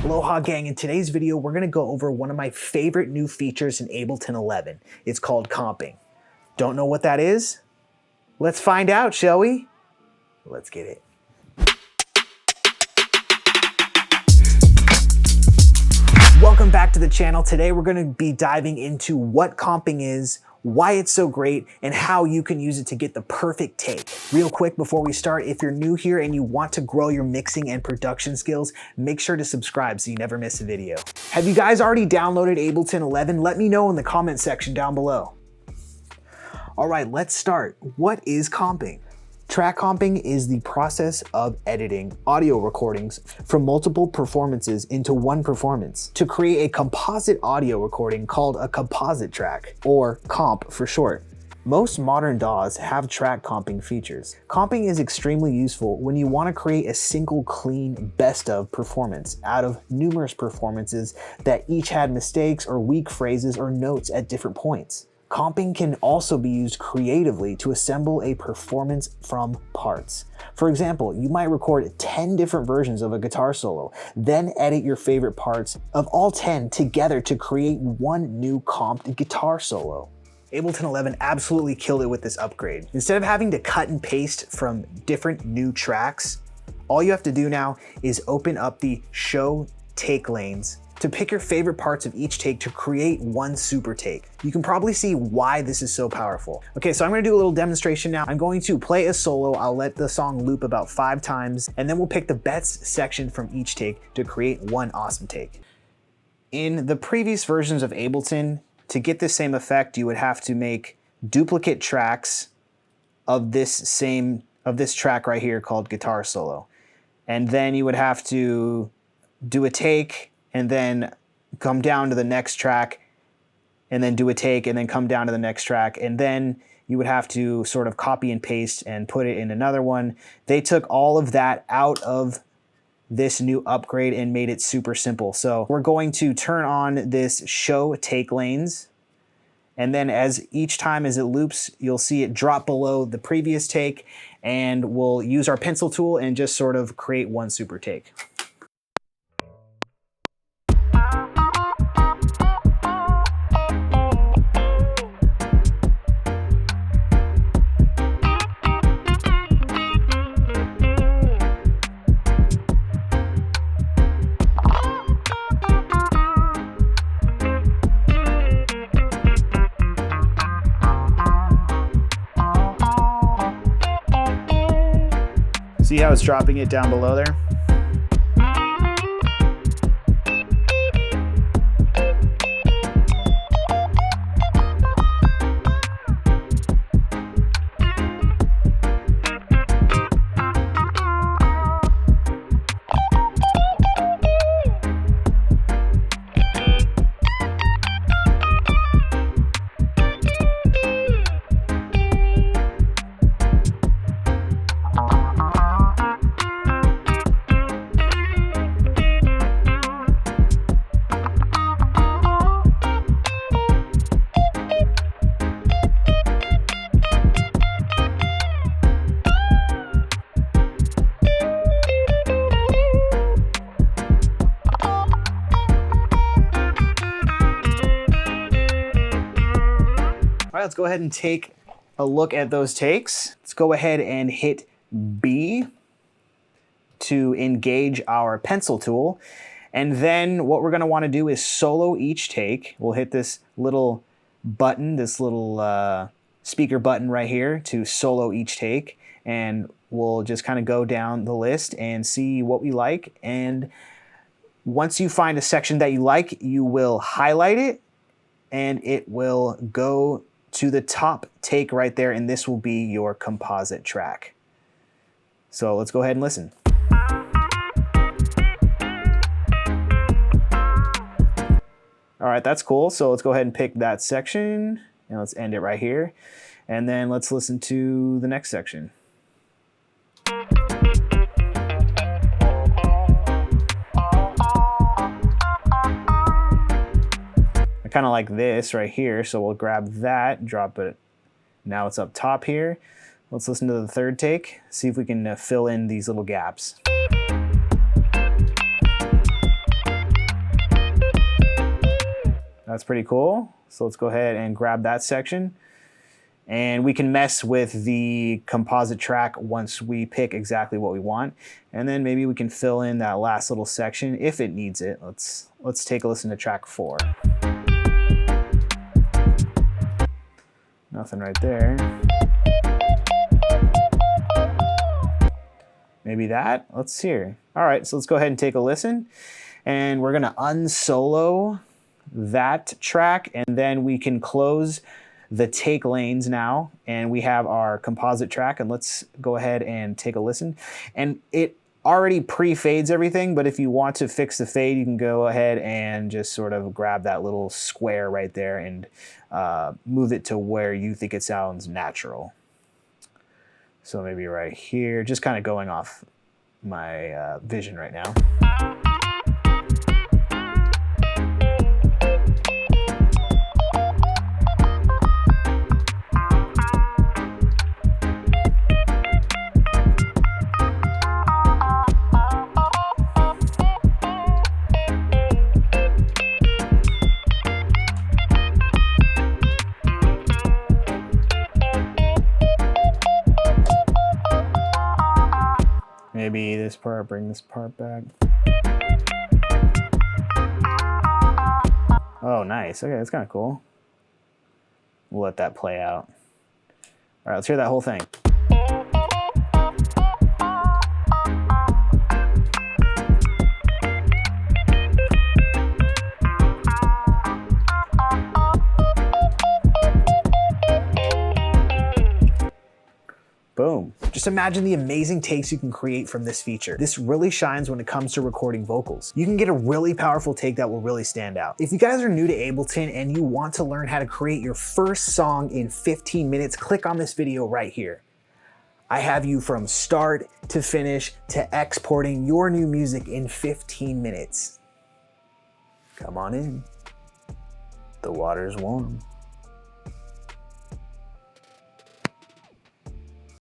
Aloha Gang, in today's video, we're gonna go over one of my favorite new features in Ableton 11. It's called comping. Don't know what that is? Let's find out, shall we? Let's get it. Welcome back to the channel. Today we're gonna be diving into what comping is, why it's so great, and how you can use it to get the perfect take. Real quick before we start, if you're new here and you want to grow your mixing and production skills, make sure to subscribe so you never miss a video. Have you guys already downloaded Ableton 11? Let me know in the comment section down below. All right, let's start. What is comping? Track comping is the process of editing audio recordings from multiple performances into one performance to create a composite audio recording called a composite track, or comp for short. Most modern DAWs have track comping features. Comping is extremely useful when you want to create a single clean best of performance out of numerous performances that each had mistakes or weak phrases or notes at different points. Comping can also be used creatively to assemble a performance from parts. For example, you might record 10 different versions of a guitar solo, then edit your favorite parts of all 10 together to create one new comped guitar solo. Ableton 11 absolutely killed it with this upgrade. Instead of having to cut and paste from different new tracks, all you have to do now is open up the Show Take lanes to pick your favorite parts of each take to create one super take. You can probably see why this is so powerful. Okay, so I'm gonna do a little demonstration now. I'm going to play a solo. I'll let the song loop about 5 times, and then we'll pick the best section from each take to create one awesome take. In the previous versions of Ableton, to get the same effect, you would have to make duplicate tracks of this track right here called guitar solo. And then you would have to do a take and then come down to the next track and then do a take and then come down to the next track. And then you would have to sort of copy and paste and put it in another one. They took all of that out of this new upgrade and made it super simple. So we're going to turn on this Show Take lanes. And then as each time as it loops, you'll see it drop below the previous take, and we'll use our pencil tool and just sort of create one super take. See how it's dropping it down below there? All right, let's go ahead and take a look at those takes. Let's go ahead and hit B to engage our pencil tool. And then what we're gonna wanna do is solo each take. We'll hit this little button, this little speaker button right here to solo each take. And we'll just kind of go down the list and see what we like. And once you find a section that you like, you will highlight it and it will go to the top take right there, and this will be your composite track. So let's go ahead and listen. All right, that's cool. So let's go ahead and pick that section and let's end it right here. And then let's listen to the next section. kind of like this right here. So we'll grab that, drop it. Now it's up top here. Let's listen to the third take, see if we can fill in these little gaps. That's pretty cool. So let's go ahead and grab that section. And we can mess with the composite track once we pick exactly what we want. And then maybe we can fill in that last little section if it needs it. Let's take a listen to track 4. Nothing right there. Maybe that. Let's hear. All right, so let's go ahead and take a listen. And we're gonna unsolo that track, and then we can close the take lanes now, and we have our composite track, and let's go ahead and take a listen. And it already pre-fades everything, but if you want to fix the fade, you can go ahead and just sort of grab that little square right there and move it to where you think it sounds natural. So maybe right here, just kind of going off my vision right now. Maybe this part, bring this part back. Oh, nice. Okay, that's kind of cool. We'll let that play out. All right, let's hear that whole thing. Boom. Just imagine the amazing takes you can create from this feature. This really shines when it comes to recording vocals. You can get a really powerful take that will really stand out. If you guys are new to Ableton and you want to learn how to create your first song in 15 minutes, click on this video right here. I have you from start to finish to exporting your new music in 15 minutes. Come on in. The water's warm.